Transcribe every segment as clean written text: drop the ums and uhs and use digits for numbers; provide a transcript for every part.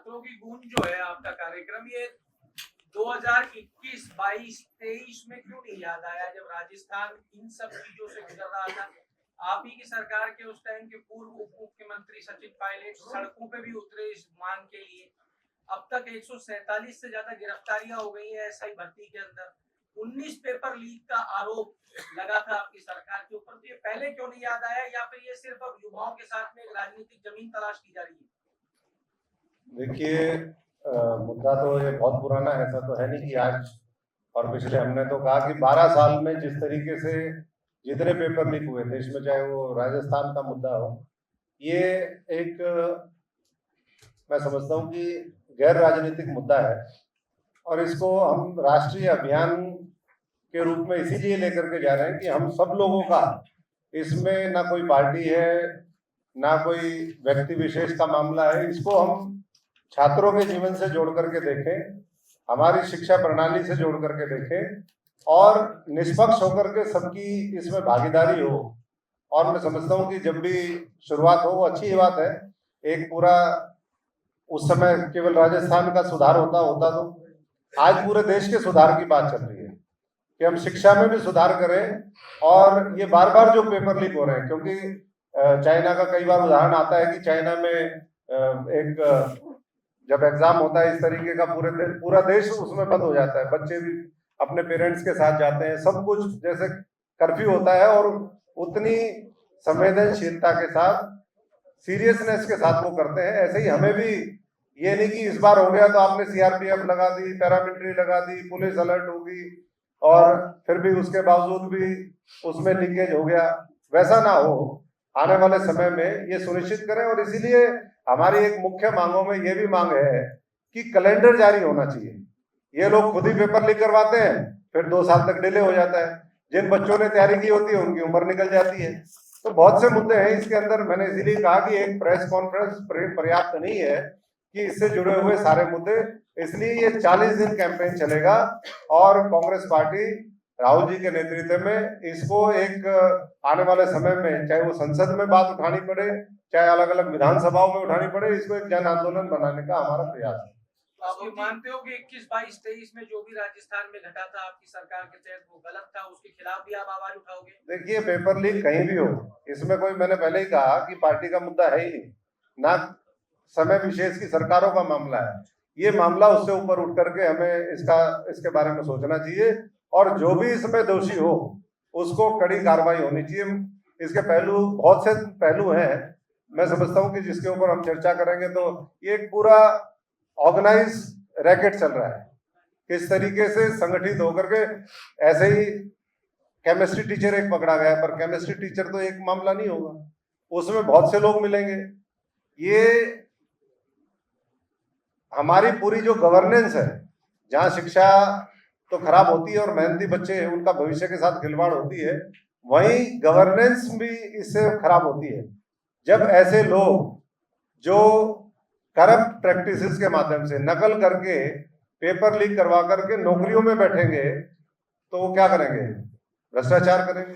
छात्रों की गूंज जो है आपका कार्यक्रम, ये 2021, 22, 23 में क्यों नहीं याद आया, जब राजस्थान इन सब चीजों से गुजर रहा था? आप ही की सरकार के उस टाइम के पूर्व उप मुख्यमंत्री सचिन पायलट सड़कों पे भी उतरे इस मांग के लिए। अब तक 147 से ज्यादा गिरफ्तारियां हो गई है एसआई भर्ती के अंदर। 19 पेपर लीक का आरोप लगा था आपकी सरकार के ऊपर। तो ये पहले क्यों नहीं याद आया, या फिर ये सिर्फ अब युवाओं के साथ में एक राजनीतिक जमीन तलाश की जा रही है? देखिए, मुद्दा तो ये बहुत पुराना है, ऐसा तो है नहीं कि आज और पिछले। हमने तो कहा कि 12 साल में जिस तरीके से जितने पेपर लीक हुए थे, इसमें चाहे वो राजस्थान का मुद्दा हो, ये एक मैं समझता हूँ कि गैर राजनीतिक मुद्दा है और इसको हम राष्ट्रीय अभियान के रूप में इसीलिए लेकर के जा रहे हैं कि हम सब लोगों का, इसमें ना कोई पार्टी है ना कोई व्यक्ति विशेष का मामला है, इसको हम छात्रों के जीवन से जोड़ करके देखें, हमारी शिक्षा प्रणाली से जोड़ करके देखें और निष्पक्ष होकर के सबकी इसमें भागीदारी हो। और मैं समझता हूँ कि जब भी शुरुआत हो वो अच्छी बात है। एक पूरा उस समय केवल राजस्थान का सुधार होता तो आज पूरे देश के सुधार की बात चल रही है कि हम शिक्षा में भी सुधार करें। और ये बार बार जो पेपर लीक हो रहे हैं, क्योंकि चाइना का कई बार उदाहरण आता है कि चाइना में एक जब एग्जाम होता है इस तरीके का, पूरा देश उसमें बंद हो जाता है, बच्चे भी अपने पेरेंट्स के साथ जाते हैं, सब कुछ जैसे कर्फ्यू होता है और उतनी संवेदनशीलता के साथ, सीरियसनेस के साथ वो करते हैं। ऐसे ही हमें भी, ये नहीं कि इस बार हो गया तो आपने सीआरपीएफ लगा दी, पैरामिलिट्री लगा दी, पुलिस अलर्ट होगी और फिर भी उसके बावजूद भी उसमें लीकेज हो गया, वैसा ना हो। आने वाले समय में ये सुनिश्चित करें। और इसीलिए हमारी एक मुख्य मांगों में ये भी मांग है कि कैलेंडर जारी होना चाहिए। ये लोग खुद ही पेपर लीक करवाते हैं, फिर 2 साल तक डिले हो जाता है। जिन बच्चों ने तैयारी की होती है उनकी उम्र निकल जाती है। तो बहुत से मुद्दे हैं इसके अंदर। मैंने इसीलिए कहा कि एक प्रेस कॉन्फ्रेंस पर्याप्त नहीं है कि इससे जुड़े हुए सारे मुद्दे, इसलिए ये 40 दिन कैंपेन चलेगा और कांग्रेस पार्टी राहुल जी के नेतृत्व में इसको एक आने वाले समय में, चाहे वो संसद में बात उठानी पड़े, चाहे अलग अलग विधानसभाओं में उठानी पड़े, इसको एक जन आंदोलन बनाने का हमारा प्रयास है। तो आप ये मानते हो कि 21, 22, 23 में जो भी राजस्थान में घटा था आपकी सरकार के तहत वो गलत था, उसके खिलाफ भी आप आवाज उठाओगे? देखिए, पेपर लीक कहीं भी हो, इसमें कोई, मैंने पहले ही कहा कि पार्टी का मुद्दा है ही नहीं, ना समय विशेष की सरकारों का मामला है। ये मामला उससे ऊपर उठ करके हमें इसके बारे में सोचना चाहिए और जो भी इसमें दोषी हो उसको कड़ी कार्रवाई होनी चाहिए। इसके पहलू, बहुत से पहलू हैं, मैं समझता हूँ कि जिसके ऊपर हम चर्चा करेंगे। तो ये एक पूरा ऑर्गेनाइज रैकेट चल रहा है, किस तरीके से संगठित होकर के। ऐसे ही केमिस्ट्री टीचर एक पकड़ा गया, पर केमिस्ट्री टीचर तो एक मामला नहीं होगा, उसमें बहुत से लोग मिलेंगे। ये हमारी पूरी जो गवर्नेंस है, जहाँ शिक्षा तो खराब होती है और मेहनती बच्चे हैं उनका भविष्य के साथ खिलवाड़ होती है, वहीं गवर्नेंस भी इससे खराब होती है। जब ऐसे लोग जो करप्ट प्रैक्टिसेस के माध्यम से नकल करके पेपर लीक करवा करके नौकरियों में बैठेंगे तो वो क्या करेंगे? भ्रष्टाचार करेंगे।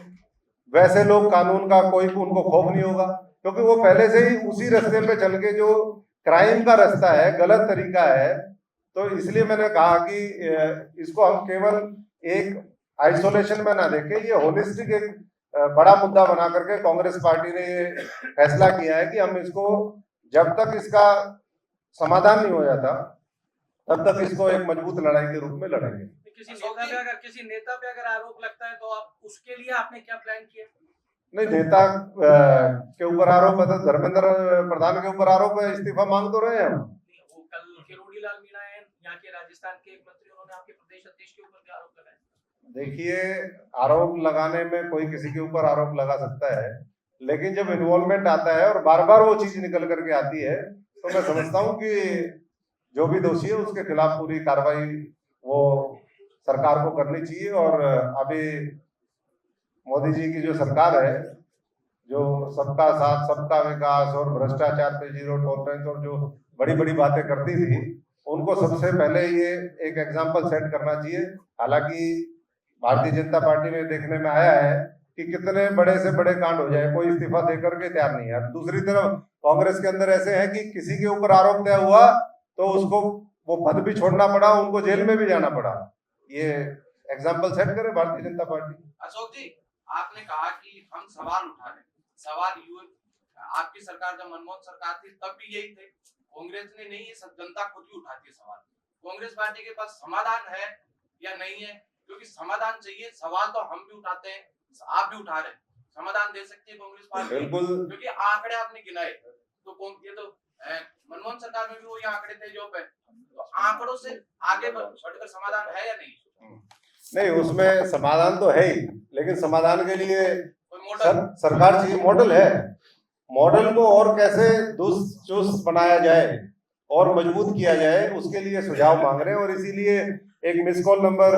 वैसे लोग कानून का कोई उनको खौफ नहीं होगा, क्योंकि वो पहले से ही उसी रास्ते पे चल के, जो क्राइम का रास्ता है, गलत तरीका है। तो इसलिए मैंने कहा कि इसको हम केवल एक आइसोलेशन में ना देखें, ये होलिस्टिक एक बड़ा मुद्दा बना करके कांग्रेस पार्टी ने ये फैसला किया है कि हम इसको, जब तक इसका समाधान नहीं हो जाता तब तक इसको एक मजबूत लड़ाई के रूप में लड़ेंगे। किसी नेता पे अगर आरोप लगता है तो आप उसके लिए आपने क्या प्लान किया? नहीं, नेता के ऊपर आरोप है तो धर्मेंद्र प्रधान के ऊपर आरोप है, इस्तीफा मांग तो रहे हैं हम। वो कल किरोड़ीलाल मीणा है, यहाँ के राजस्थान के एक मंत्री, उन्होंने आपके प्रदेश अध्यक्ष के ऊपर क्या आरोप लगाया? देखिए, आरोप लगाने में कोई किसी के ऊपर आरोप लगा सकता है, लेकिन जब इन्वॉल्वमेंट आता है और बार बार वो चीज निकल करके आती है, तो मैं समझता हूँ कि जो भी दोषी है उसके खिलाफ पूरी कार्रवाई वो सरकार को करनी चाहिए। और अभी मोदी जी की जो सरकार है, जो सबका साथ सबका विकास और भ्रष्टाचार पे जीरो टॉलरेंस और जो बड़ी बड़ी बातें करती थी, उनको सबसे पहले ये एक एग्जाम्पल सेट करना चाहिए। हालांकि भारतीय जनता पार्टी में देखने में आया है कि कितने बड़े से बड़े कांड हो जाए, कोई इस्तीफा देकर के तैयार नहीं है। दूसरी तरफ कांग्रेस के अंदर ऐसे है कि किसी के ऊपर आरोप तय हुआ तो उसको वो पद भी छोड़ना पड़ा, उनको जेल में भी जाना पड़ा। ये एग्जाम्पल सेट करे भारतीय जनता पार्टी। अशोक जी, आपने कहा कि हम सवाल उठा रहे हैं, सवाल आपकी सरकार जब मनमोहन सरकार थी तब भी यही थे, कांग्रेस ने नहीं, ये सब जनता खुद ही उठाती है सवाल। कांग्रेस पार्टी के पास समाधान है या नहीं है? क्योंकि समाधान चाहिए, सवाल तो हम भी उठाते हैं, आप भी उठा रहे हैं, समाधान दे सकती है कांग्रेस पार्टी? बिल्कुल, क्योंकि आंकड़े आपने गिनाए, तो ये तो मनमोहन सरकार में भी वही आंकड़े थे जो पे, तो आंकड़ों से आगे बढ़कर समाधान है या नहीं? नहीं, उसमें समाधान तो है ही, लेकिन समाधान के लिए कोई मॉडल सरकार चाहिए। मॉडल है, मॉडल को और कैसे दुरुस्त चुस्त बनाया जाए और मजबूत किया जाए, उसके लिए सुझाव मांग रहे हैं। और इसीलिए एक मिस कॉल नंबर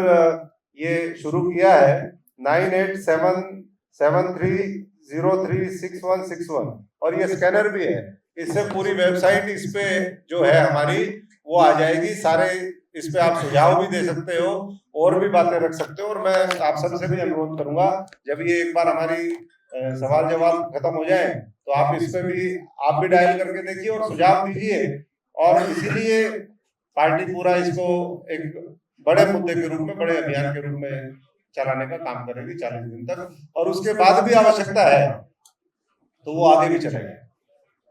ये शुरू किया है 987730366161, और ये स्कैनर भी है। इससे पूरी वेबसाइट इस पे जो है हमारी वो आ जाएगी, सारे इस पे आप सुझाव भी दे सकते हो और भी बातें रख सकते हो। और मैं आप सबसे भी अनुरोध करूंगा, जब ये एक बार हमारी सवाल जवाब खत्म हो जाए तो आप इस पे भी डायल करके देखिए और सुझाव दीजिए। और इसीलिए पार्टी पूरा इसको एक बड़े मुद्दे के रूप में, बड़े अभियान के रूप में चलाने का काम करेगी 40 दिन तक, और उसके बाद भी आवश्यकता है तो वो आगे भी चलेगी।